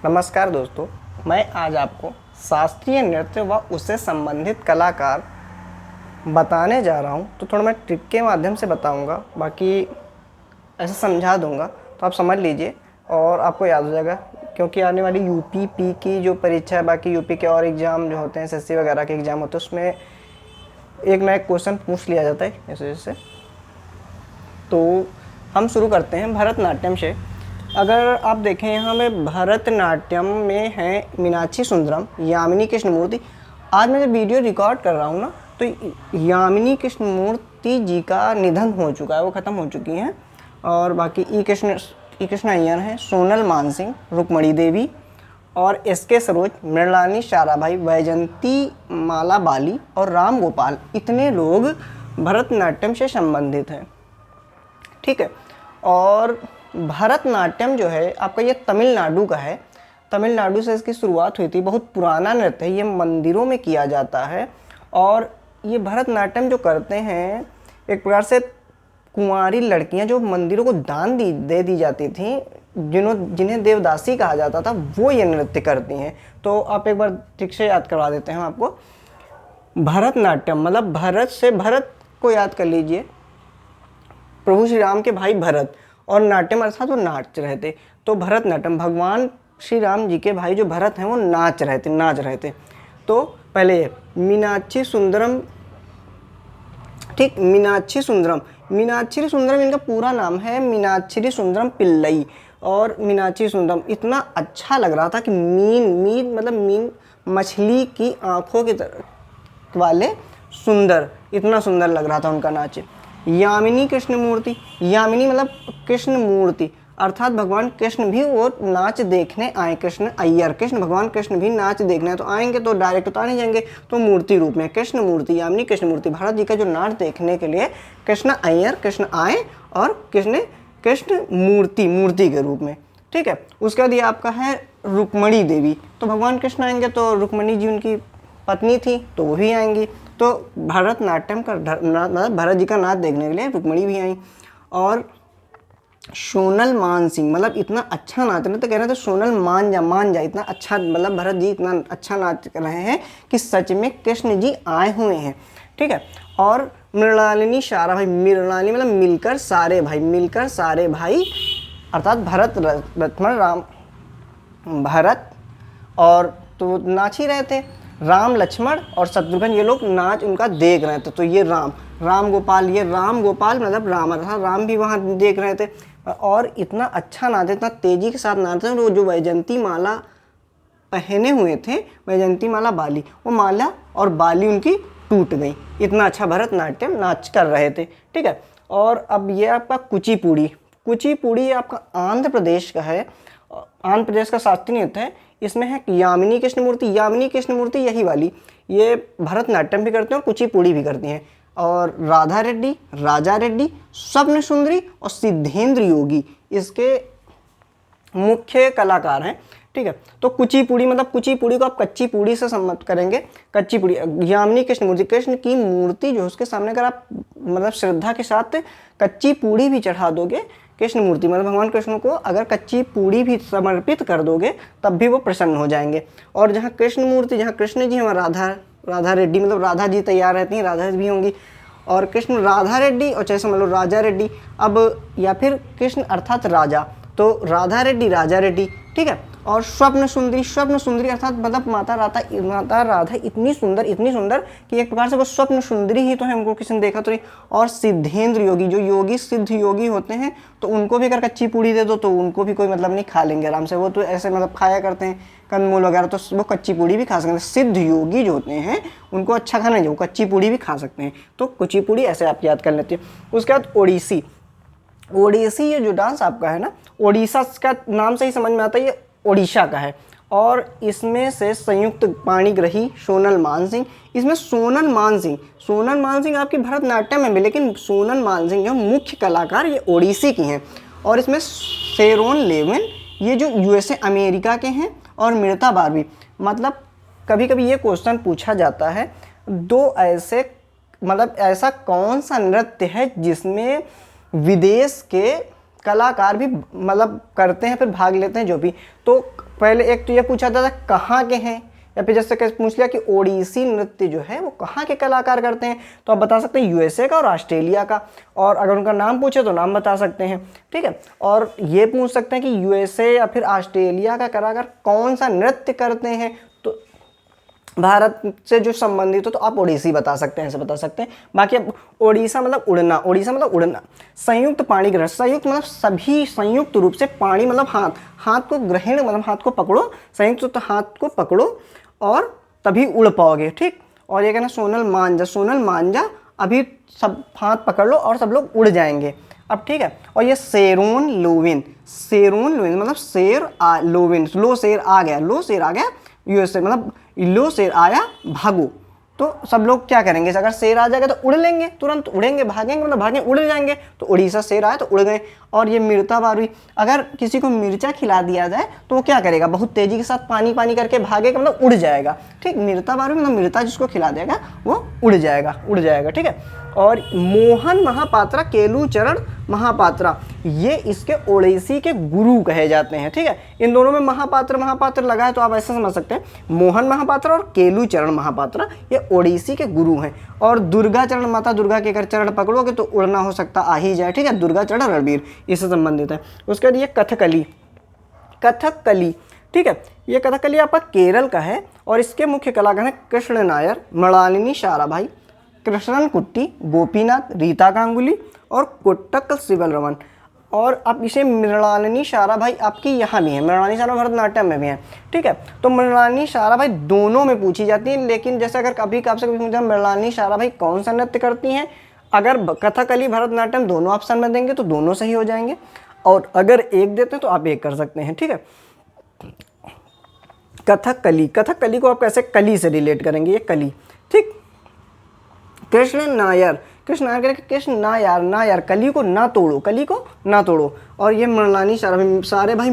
नमस्कार दोस्तों, मैं आज आपको शास्त्रीय नृत्य व उससे संबंधित कलाकार बताने जा रहा हूँ। तो थोड़ा मैं ट्रिक के माध्यम से बताऊँगा, बाकी ऐसे समझा दूँगा तो आप समझ लीजिए और आपको याद हो जाएगा। क्योंकि आने वाली यूपी की जो परीक्षा है, बाकी यूपी के और एग्ज़ाम जो होते हैं, एसएससी वगैरह के एग्ज़ाम होते हैं, उसमें एक ना एक क्वेश्चन पूछ लिया जाता है इस वजह से। तो हम शुरू करते हैं भरतनाट्यम से। अगर आप देखें यहाँ में भरतनाट्यम में है मीनाक्षी सुंदरम, यामिनी कृष्णमूर्ति। आज मैं जब वीडियो रिकॉर्ड कर रहा हूँ ना, तो यामिनी कृष्णमूर्ति जी का निधन हो चुका है, वो ख़त्म हो चुकी हैं। और बाकी ई कृष्ण अय्यर हैं, सोनल मानसिंह, रुक्मणी देवी और एसके सरोज, मृणालिनी साराभाई, वैजयंती माला बाली और राम गोपाल, इतने लोग भरतनाट्यम से संबंधित हैं। ठीक है। और भरतनाट्यम जो है आपका ये तमिलनाडु का है। तमिलनाडु से इसकी शुरुआत हुई थी। बहुत पुराना नृत्य है, ये मंदिरों में किया जाता है। और ये भरतनाट्यम जो करते हैं, एक प्रकार से कुंवारी लड़कियां जो मंदिरों को दान दे दी जाती थी, जिन्हें देवदासी कहा जाता था, वो ये नृत्य करती हैं। तो आप एक बार ठीक से याद करवा देते हैं आपको। भरतनाट्यम मतलब भरत से, भरत को याद कर लीजिए, प्रभु श्री राम के भाई भरत, और नाट्यम अर्थात वो नाच रहे थे। तो भरतनाट्यम, भगवान श्री राम जी के भाई जो भरत हैं वो नाच रहे थे। तो पहले मीनाक्षी सुंदरम, ठीक, मीनाक्षी सुंदरम इनका पूरा नाम है मीनाक्षी सुंदरम पिल्लई। और मीनाक्षी सुंदरम इतना अच्छा लग रहा था कि मीन मतलब मीन मछली की आंखों की तरह वाले सुंदर, इतना सुंदर लग रहा था उनका नाच। यामिनी कृष्णमूर्ति, यामिनी मतलब कृष्णमूर्ति, अर्थात भगवान कृष्ण भी वो नाच देखने आए। कृष्ण अय्यर, कृष्ण भगवान कृष्ण भी नाच देखने आए। तो आएंगे तो डायरेक्ट तो नहीं जाएंगे, तो मूर्ति रूप में कृष्ण मूर्ति, यामिनी कृष्ण मूर्ति, भारत जी का जो नाच देखने के लिए कृष्ण अय्यर, कृष्ण आए और कृष्ण मूर्ति के रूप में। ठीक है। उसके बाद ये आपका है रुक्मणी देवी। तो भगवान कृष्ण आएंगे तो रुक्मणी जी उनकी पत्नी थी, तो वो भी आएंगी। तो भरतनाट्यम का मतलब भरत जी का नाच देखने के लिए रुक्मणी भी आई। और सोनल मानसिंह मतलब इतना अच्छा नाच रहे, तो कह रहे थे सोनल मान जा, इतना अच्छा, मतलब भरत जी इतना अच्छा नाच कर रहे हैं कि सच में कृष्ण जी आए हुए हैं। ठीक है। और मृणालिनी साराभाई, मृणालिनी मतलब मिलकर सारे भाई, अर्थात भरत लक्ष्मण राम, भरत और तो नाच ही रहे थे, राम लक्ष्मण और शत्रुघ्न, ये लोग नाच उनका देख रहे थे। तो ये राम गोपाल, ये राम गोपाल मतलब राम, अर्थात राम भी वहाँ देख रहे थे। और इतना अच्छा नाच, इतना तेजी के साथ नाच रहे थे। जो वैजयंती माला पहने हुए थे, वैजयंती माला बाली, वो माला और बाली उनकी टूट गई। इतना अच्छा भरतनाट्यम नाच कर रहे थे। ठीक है। और अब ये आपका कुचिपुड़ी आपका आंध्र प्रदेश का है, आंध्र प्रदेश का शास्त्रीय नृत्य है। इसमें है यामिनी कृष्णमूर्ति यही वाली, ये भरतनाट्यम भी करते हैं और कुचिपुड़ी भी करती हैं। और राधा रेड्डी, स्वप्न सुंदरी और सिद्धेंद्र योगी इसके मुख्य कलाकार हैं। ठीक है। तो कुचिपुड़ी मतलब कुचिपुड़ी को आप कच्ची पूड़ी से सम्मत करेंगे। कच्ची पूड़ी, यामिनी कृष्णमूर्ति, कृष्ण की मूर्ति जो उसके सामने अगर आप मतलब श्रद्धा के साथ कच्ची पूड़ी भी चढ़ा दोगे, कृष्ण मूर्ति मतलब भगवान कृष्ण को अगर कच्ची पूड़ी भी समर्पित कर दोगे, तब भी वो प्रसन्न हो जाएंगे। और जहाँ कृष्ण मूर्ति, जहाँ कृष्ण जी, वहाँ राधा रेड्डी मतलब राधा जी तैयार रहती हैं, राधा भी होंगी। और कृष्ण राधा रेड्डी, और चाहे समझ लो राजा रेड्डी, अब या फिर कृष्ण अर्थात राजा, तो राधा रेड्डी, राजा रेड्डी। ठीक है। और स्वप्न सुंदरी अर्थात मतलब माता राधा इतनी सुंदर कि एक प्रकार से वो स्वप्न सुंदरी ही तो है, उनको किसी ने देखा तो नहीं। और सिद्धेंद्र योगी, जो योगी सिद्ध योगी होते हैं, तो उनको भी अगर कच्ची पूड़ी दे दो तो उनको भी कोई मतलब नहीं, खा लेंगे आराम से। वो तो ऐसे मतलब खाया करते हैं कंदमूल वगैरह, तो वो कच्ची पूड़ी भी खा सकते हैं। सिद्ध योगी जो होते हैं उनको अच्छा खाना नहीं, वो कच्ची पूड़ी भी खा सकते हैं। तो कुचिपुड़ी ऐसे आप याद कर लेते हैं। उसके बाद ओडिसी, ये जो डांस आपका है ना, ओडिशा का नाम से ही समझ में आता है ये ओडिशा का है। और इसमें से संयुक्त पाणिग्रही, सोनल मानसिंह, इसमें सोनल मानसिंह आपकी भरतनाट्यम में भी, लेकिन सोनल मानसिंह जो मुख्य कलाकार ये ओडिसी की हैं। और इसमें शेरोन लेविन, ये जो यूएसए अमेरिका के हैं। और मृता बार्बी, मतलब कभी कभी ये क्वेश्चन पूछा जाता है, दो ऐसे मतलब ऐसा कौन सा नृत्य है जिसमें विदेश के कलाकार भी मतलब करते हैं, फिर भाग लेते हैं जो भी। तो पहले एक तो ये पूछा था कहाँ के हैं, या फिर जैसे पूछ लिया कि ओडिसी नृत्य जो है वो कहाँ के कलाकार करते हैं, तो आप बता सकते हैं यूएसए का और ऑस्ट्रेलिया का। और अगर उनका नाम पूछे तो नाम बता सकते हैं, ठीक है। और ये पूछ सकते हैं कि यूएसए या फिर ऑस्ट्रेलिया का कलाकार कौन सा नृत्य करते हैं, तो भारत से जो संबंधित हो तो आप ओडिसी बता सकते हैं, ऐसे बता सकते हैं। बाकी अब ओडिशा मतलब उड़ना, ओडिशा मतलब उड़ना। संयुक्त पाणी ग्रहण, संयुक्त मतलब सभी संयुक्त रूप से, पाणी मतलब हाथ, हाथ को ग्रहण मतलब हाथ को पकड़ो, संयुक्त तो हाथ को पकड़ो और तभी उड़ पाओगे, ठीक। और ये कहना सोनल मांझा, सोनल मांझा, अभी सब हाथ पकड़ लो और सब लोग उड़ जाएंगे अब, ठीक है। और ये शेरोन लोविन, शेरोन लोविन मतलब शेर लोविन, लो शेर आ गया, लो शेर आ गया यूएसए, मतलब लो शेर आया भागो। तो सब लोग क्या करेंगे, अगर शेर आ जाएगा तो उड़ लेंगे, तुरंत उड़ेंगे, भागेंगे मतलब भागें उड़ जाएंगे। तो उड़ीसा शेर आया तो उड़ गए। और ये मिर्ता बारुई, अगर किसी को मिर्चा खिला दिया जाए तो वो क्या करेगा, बहुत तेजी के साथ पानी पानी करके भागेगा, मतलब उड़ जाएगा, ठीक। मिर्ता बारुई मतलब मिर्ता जिसको खिला देगा वो उड़ जाएगा, उड़ जाएगा, ठीक है। और मोहन महापात्रा, केलुचरण महापात्रा, ये इसके ओडिसी के गुरु कहे जाते हैं, ठीक है। इन दोनों में महापात्र महापात्र लगा है तो आप ऐसा समझ सकते हैं, मोहन महापात्रा और केलुचरण महापात्रा ये ओडिसी के गुरु हैं। और दुर्गा चरण, माता दुर्गा के अगर चरण पकड़ोगे तो उड़ना हो सकता आ ही जाए, ठीक है। दुर्गा चरण रणबीर इससे संबंधित है। उसके बाद ये कथकली, कथकली, ठीक है। ये कथकली आपका केरल का है और इसके मुख्य कलाकार हैं कृष्ण नायर, मृणालिनी साराभाई, कृष्णन कुट्टी, गोपीनाथ, रीता गांगुली और कोट्टक्कल शिवलरमन। और अब इसे मृणालिनी साराभाई आपकी यहाँ भी है, मृणालिनी साराभाई भरतनाट्यम में भी है, ठीक है। तो मृणालिनी साराभाई दोनों में पूछी जाती है, लेकिन जैसे अगर कभी आपसे पूछा मृणालिनी साराभाई कौन सा नृत्य करती हैं, अगर कथकली भरतनाट्यम दोनों ऑप्शन में देंगे तो दोनों सही हो जाएंगे, और अगर एक देते हैं तो आप एक कर सकते हैं, ठीक है। कथकली, कथकली को आप कैसे कली से रिलेट करेंगे, ये कली, ठीक। कृष्ण नायर, कृष्ण नायर करेंगे, कृष्ण ना यार, ना यार, कली को ना तोड़ो, कली को ना तोड़ो। और ये मृणालिनी सारे भाई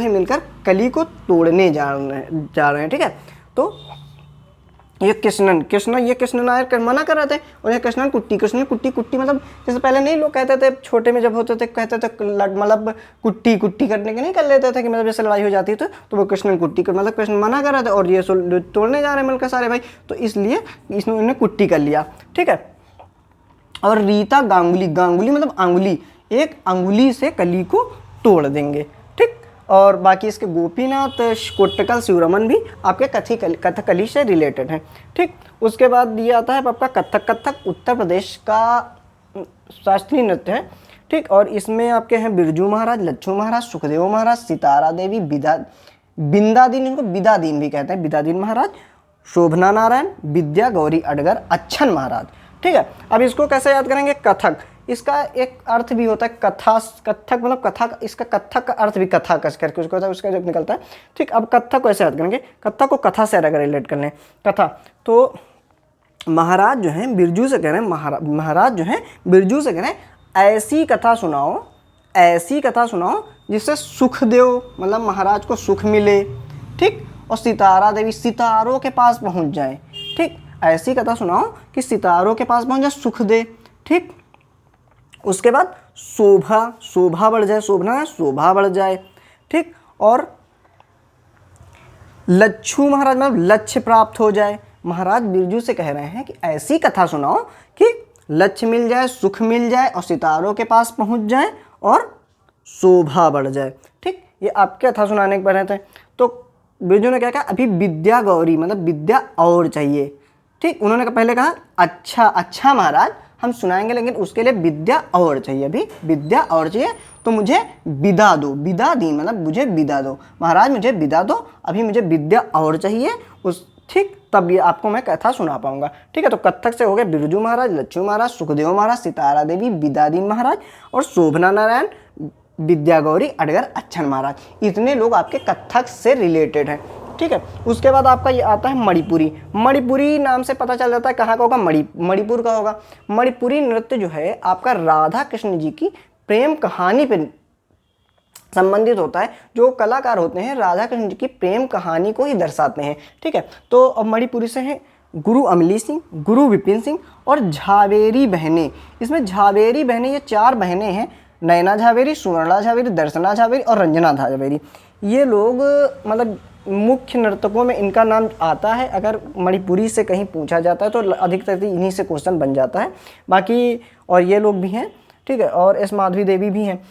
मिलकर कली को तोड़ने जा रहे हैं, ठीक है। तो ये कृष्णन, ये कृष्ण नायर मना कर रहे थे, और ये कृष्णन कुट्टी, कुट्टी मतलब जैसे पहले नहीं लोग कहते थे छोटे में जब होते थे, कहते थे मतलब कुट्टी करने के नहीं कर लेते थे कि मतलब जैसे लड़ाई हो जाती थी तो वो कृष्णन कुट्टी कर, मतलब कृष्ण मना कर रहे थे और ये तोड़ने जा रहे हैं मिलकर सारे भाई, तो इसलिए इसने उन्हें कुट्टी कर लिया, ठीक है। और रीता गांगुली, गांगुली मतलब अंगुली, एक अंगुली से कली को तोड़ देंगे, ठीक। और बाकी इसके गोपीनाथ, कोट्टक्कल शिवरमन भी आपके कथकली से रिलेटेड हैं, ठीक। उसके बाद ये आता है आपका कथक, कथक उत्तर प्रदेश का शास्त्रीय नृत्य है, ठीक। और इसमें आपके हैं बिरजू महाराज, लच्छू महाराज, सुखदेव महाराज, सितारा देवी, बिंदादीन, इनको बिदादीन भी कहते हैं, बिदादीन महाराज, शोभना नारायण, विद्या गौरी अडगर, अच्छन महाराज, ठीक है। अब इसको कैसे याद करेंगे, कथक, इसका एक अर्थ भी होता है कथक मतलब कथा, इसका कथक का अर्थ भी कथा कस करके उसका जब निकलता है, ठीक। अब कथक को ऐसे याद करेंगे, कथक को कथा से अगर रिलेट कर लें, कथा, तो महाराज जो हैं बिरजू से कह रहे हैं, महाराज जो हैं बिरजू से कह रहे हैं ऐसी कथा सुनाओ जिससे सुख दो, मतलब महाराज को सुख मिले, ठीक। और सितारा देवी, सितारों के पास पहुंच जाए, ठीक। ऐसी कथा सुनाओ कि सितारों के पास पहुंच जाए, सुख दे, ठीक। उसके बाद शोभा बढ़ जाए, शोभा बढ़ जाए, ठीक। और लच्छू महाराज मतलब लक्ष्य प्राप्त हो जाए, महाराज बिरजू से कह रहे हैं कि ऐसी कथा सुनाओ कि लक्ष्य मिल जाए, सुख मिल जाए और सितारों के पास पहुंच जाए और शोभा बढ़ जाए, ठीक। ये आपके कथा सुनाने के पर थे। तो बिरजू ने क्या कहा, अभी विद्या गौरी मतलब विद्या और चाहिए, ठीक। उन्होंने पहले कहा अच्छा महाराज हम सुनाएंगे, लेकिन उसके लिए विद्या और चाहिए, अभी विद्या और चाहिए, तो मुझे विदा दो, विदा दी मतलब मुझे विदा दो, महाराज मुझे विदा दो, अभी मुझे विद्या और चाहिए, उस, ठीक। तब ये आपको मैं कथा सुना पाऊंगा, ठीक है। तो कथक से हो गए बिरजू महाराज, लच्छू महाराज, सुखदेव महाराज, सितारा देवी, विदादीन महाराज और शोभना नारायण, विद्या गौरी अडगर, अच्छन महाराज। इतने लोग आपके कथक से रिलेटेड हैं, ठीक है। उसके बाद आपका ये आता है मणिपुरी। मणिपुरी नाम से पता चल जाता है कहाँ का होगा, मणिपुर का होगा। मणिपुरी नृत्य जो है आपका राधा कृष्ण जी की प्रेम कहानी पे संबंधित होता है। जो कलाकार होते हैं राधा कृष्ण जी की प्रेम कहानी को ही दर्शाते हैं, ठीक है। तो अब मणिपुरी से हैं गुरु अमली सिंह, गुरु विपिन सिंह और झावेरी बहनें। इसमें झावेरी बहनें ये 4 बहनें हैं, नयना झावेरी, सुवर्णा झावेरी, दर्शना झावेरी और रंजना झावेरी। ये लोग मतलब मुख्य नर्तकों में इनका नाम आता है। अगर मणिपुरी से कहीं पूछा जाता है तो अधिकतर इन्हीं से क्वेश्चन बन जाता है। बाकी और ये लोग भी हैं, ठीक है, और एस माधवी देवी भी हैं।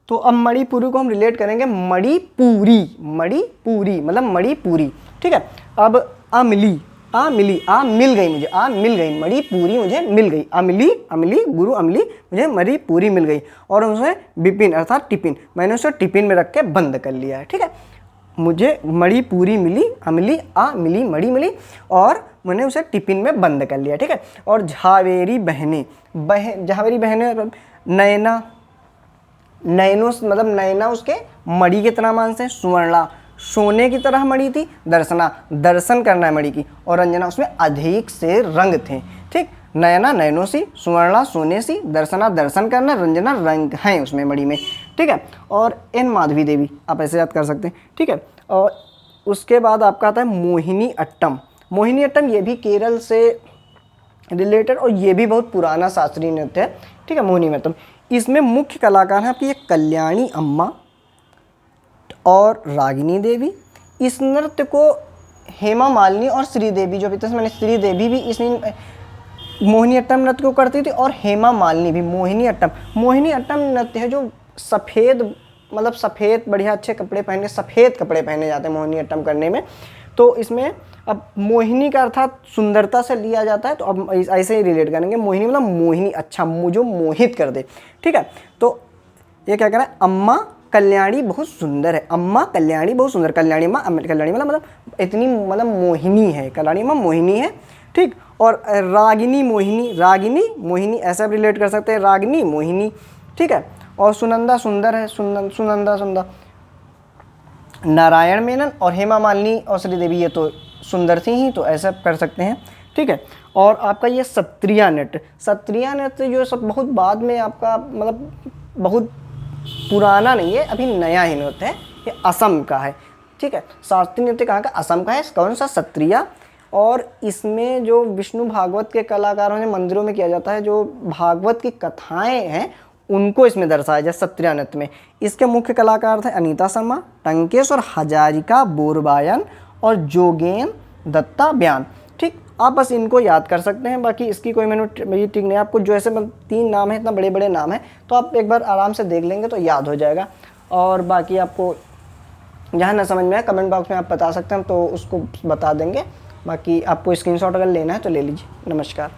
तो अब मणिपुरी को हम रिलेट करेंगे मणिपुरी, मणिपुरी मतलब मणिपुरी, ठीक है। अब अमिली, आ मिली, आ मिल गई मुझे, आ मिल गई, मणिपुरी मुझे मिल गई, अमिली, अमिली गुरु अमिली मुझे मणिपुरी मिल गई। और उसमें बिपिन अर्थात टिफिन, मैंने उसे टिफिन में रख के बंद कर लिया है, ठीक है। मुझे मणिपुरी मिली, अमिली, आ मिली, मणि मिली और मैंने उसे टिफिन में बंद कर लिया, ठीक है। और झावेरी बहनें, झावेरी बहनें, नैना, नैनो मतलब नैना उसके मणि की तरह मानते हैं, सुवर्णा सोने की तरह मणि थी, दर्शना दर्शन करना है मणि की, और रंजना उसमें अधिक से रंग थे, ठीक। नयना नैनो सी, सुवर्णा सोने सी, दर्शना दर्शन करना, रंजना रंग हैं उसमें मणि में, ठीक है। और एन माधवी देवी आप ऐसे याद कर सकते हैं, ठीक है। और उसके बाद आपका आता है मोहिनी अट्टम। मोहिनी अट्टम ये भी केरल से रिलेटेड और ये भी बहुत पुराना शास्त्रीय नृत्य है, ठीक है। मोहिनी अट्टम, इसमें मुख्य कलाकार हैं आपकी ये कल्याणी अम्मा और रागिनी देवी। इस नृत्य को हेमा मालिनी और श्रीदेवी, जो अभी तक मैंने श्रीदेवी भी इस मोहिनी अट्टम नृत्य को करती थी और हेमा मालिनी भी। मोहिनी अट्टम नृत्य है जो सफ़ेद मतलब सफ़ेद बढ़िया अच्छे कपड़े पहने, सफ़ेद कपड़े पहने जाते हैं मोहिनी अट्टम करने में। तो इसमें अब मोहिनी का अर्थात सुंदरता से लिया जाता है, तो अब ऐसे ही रिलेट करेंगे। मोहिनी मतलब मोहिनी, अच्छा जो मोहित कर दे, ठीक है। तो ये क्या कह रहा है, अम्मा कल्याणी बहुत सुंदर है, अम्मा कल्याणी बहुत सुंदर, कल्याणी अम्मा, कल्याणी मतलब इतनी मतलब मोहिनी है, कल्याणी अम्मा मोहिनी है, ठीक। और रागिनी मोहिनी, रागिनी मोहिनी ऐसा रिलेट कर सकते हैं, रागिनी मोहिनी, ठीक है। और सुनंदा सुंदर है, सुनंदा सुंदर। नारायण मेनन और हेमा मालिनी और श्रीदेवी ये तो सुंदर थी ही, तो ऐसा कर सकते हैं, ठीक है। और आपका ये सत्रिया नृत्य जो सब बहुत बाद में आपका मतलब बहुत पुराना नहीं है, अभी नया ही नृत्य है, ये असम का है, ठीक है। शास्त्रीय नृत्य कहाँ का, असम का है। कौन सा, सत्रिया। और इसमें जो विष्णु भागवत के कलाकारों ने मंदिरों में किया जाता है, जो भागवत की कथाएं हैं उनको इसमें दर्शाया जाए सत्रिया नृत्य में। इसके मुख्य कलाकार थे अनीता शर्मा, टंकेश और हजारिका बोरबायन और जोगेन दत्ता बयान, ठीक। आप बस इनको याद कर सकते हैं, बाकी इसकी कोई मेरी ट्रिक नहीं है। आपको जो ऐसे 3 नाम है, इतना बड़े बड़े नाम है, तो आप एक बार आराम से देख लेंगे तो याद हो जाएगा। और बाकी आपको जहाँ ना समझ में आए कमेंट बॉक्स में आप बता सकते हैं, तो उसको बता देंगे। बाकी आपको स्क्रीनशॉट अगर लेना है तो ले लीजिए। नमस्कार।